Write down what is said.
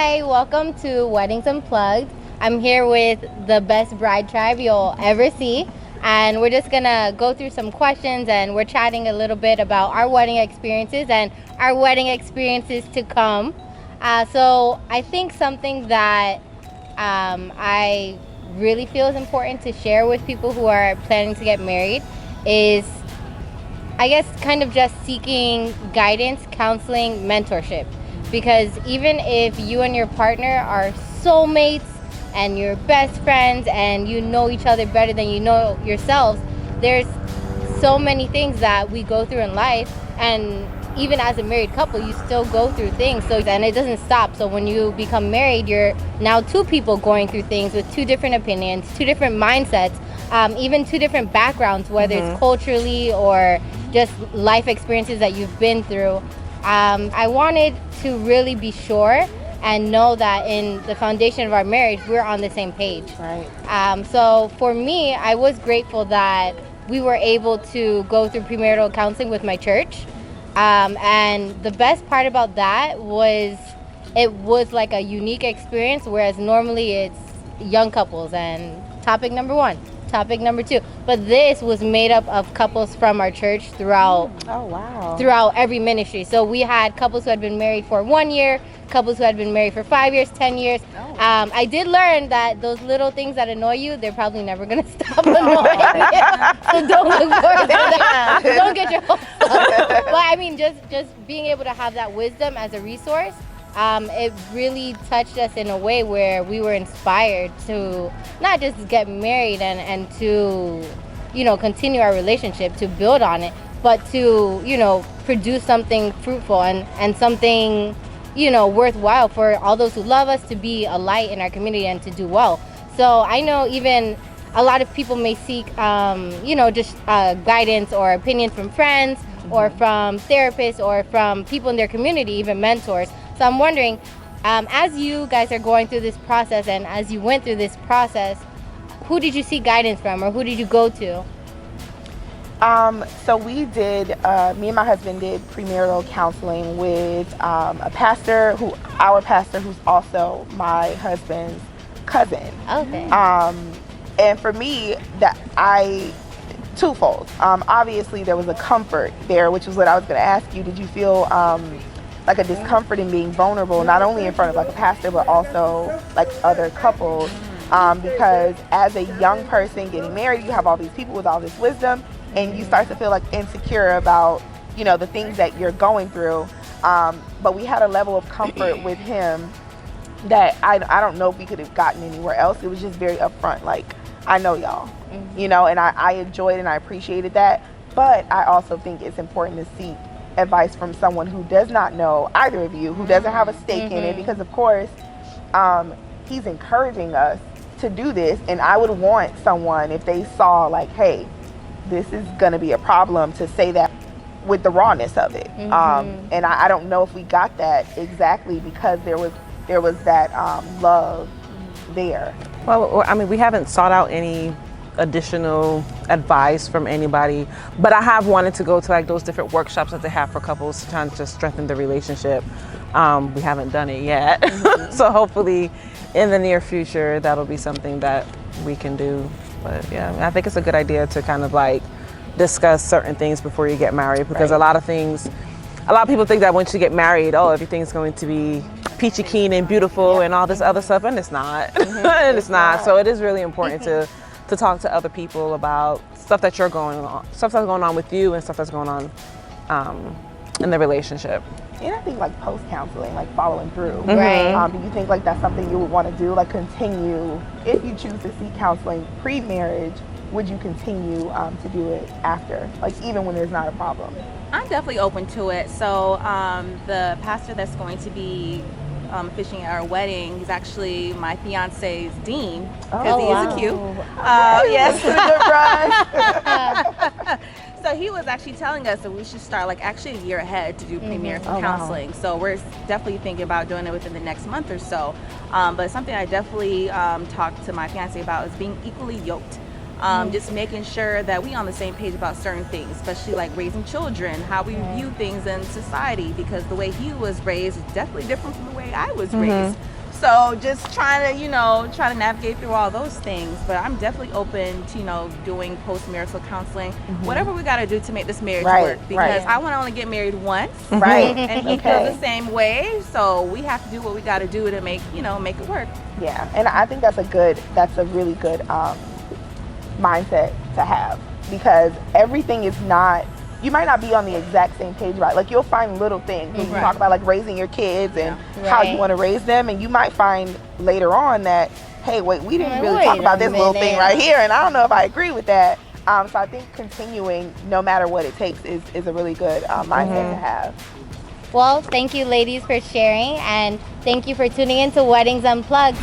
Hi, welcome to Weddings Unplugged. I'm here with the best bride tribe you'll ever see, and we're just gonna go through some questions, and we're chatting a little bit about our wedding experiences and our wedding experiences to come. So I think something that I really feel is important to share with people who are planning to get married is, I guess, kind of just seeking guidance, counseling, mentorship. Because even if you and your partner are soulmates and you're best friends and you know each other better than you know yourselves, there's so many things that we go through in life, and even as a married couple, you still go through things. And it doesn't stop. So when you become married, you're now two people going through things with two different opinions, two different mindsets, even two different backgrounds, whether it's culturally or just life experiences that you've been through. I wanted to really be sure and know that in the foundation of our marriage, we're on the same page. Right. So for me, I was grateful that we were able to go through premarital counseling with my church. And the best part about that was it was like a unique experience, whereas normally it's young couples and topic number one, topic number two. But this was made up of couples from our church throughout every ministry. So we had couples who had been married for 1 year, couples who had been married for 5 years, 10 years. I did learn that those little things that annoy you, they're probably never going to stop annoying you. So don't look forward to that. Don't get your hopes up. But I mean, just being able to have that wisdom as a resource, it really touched us in a way where we were inspired to not just get married and to, continue our relationship, to build on it, but to, produce something fruitful and something, worthwhile for all those who love us, to be a light in our community and to do well. So I know even a lot of people may seek, just guidance or opinions from friends or from therapists or from people in their community, even mentors. So I'm wondering, as you guys are going through this process and as you went through this process, who did you seek guidance from, or who did you go to? So we did, me and my husband did premarital counseling with a pastor, our pastor, who's also my husband's cousin. Okay. And for me, twofold. Obviously, there was a comfort there, which was what I was going to ask you. Did you feel like a discomfort in being vulnerable, not only in front of like a pastor, but also like other couples? Because as a young person getting married, you have all these people with all this wisdom, and you start to feel like insecure about, the things that you're going through. But we had a level of comfort with him that I don't know if we could have gotten anywhere else. It was just very upfront, like, I know y'all, and I enjoyed and I appreciated that. But I also think it's important to seek advice from someone who does not know either of you, who doesn't have a stake in it, because of course, he's encouraging us to do this, and I would want someone, if they saw like, hey, this is gonna be a problem, to say that with the rawness of it. And I don't know if we got that exactly, because there was that love there. Well, I mean, we haven't sought out any additional advice from anybody, but I have wanted to go to like those different workshops that they have for couples to try to strengthen the relationship. We haven't done it yet. So hopefully in the near future, that'll be something that we can do. But yeah, I think it's a good idea to kind of like discuss certain things before you get married, because a lot of people think that once you get married, everything's going to be peachy keen and beautiful and all this other stuff, and it's not. And it's not. So it is really important to talk to other people about stuff that's going on with you, and stuff that's going on in the relationship. And I think like post-counseling, like following through. Right. Do you think like that's something you would want to do? Like continue, if you choose to seek counseling pre-marriage, would you continue to do it after? Like even when there's not a problem? I'm definitely open to it. So the pastor that's going to be officiating at our wedding, he's actually my fiance's dean, because he is a Q. Yes. So he was actually telling us that we should start like actually a year ahead to do premarital counseling. So we're definitely thinking about doing it within the next month or so. But something I definitely talked to my fiance about is being equally yoked. Just making sure that we on the same page about certain things, especially like raising children, how we view things in society, because the way he was raised is definitely different from the way I was raised. So just trying to navigate through all those things. But I'm definitely open to, doing post-marital counseling, whatever we got to do to make this marriage work. Because I want to only get married once. Right. And he feels the same way. So we have to do what we got to do to make it work. Yeah. And I think that's a really good mindset to have, because everything is not, you might not be on the exact same page about it. Like, you'll find little things when you talk about like raising your kids and how you want to raise them, and you might find later on that, hey, wait, we didn't really talk about this little thing right here, and I don't know if I agree with that. So I think continuing, no matter what it takes, is a really good mindset to have. Well, thank you ladies for sharing, and thank you for tuning in to Weddings Unplugged.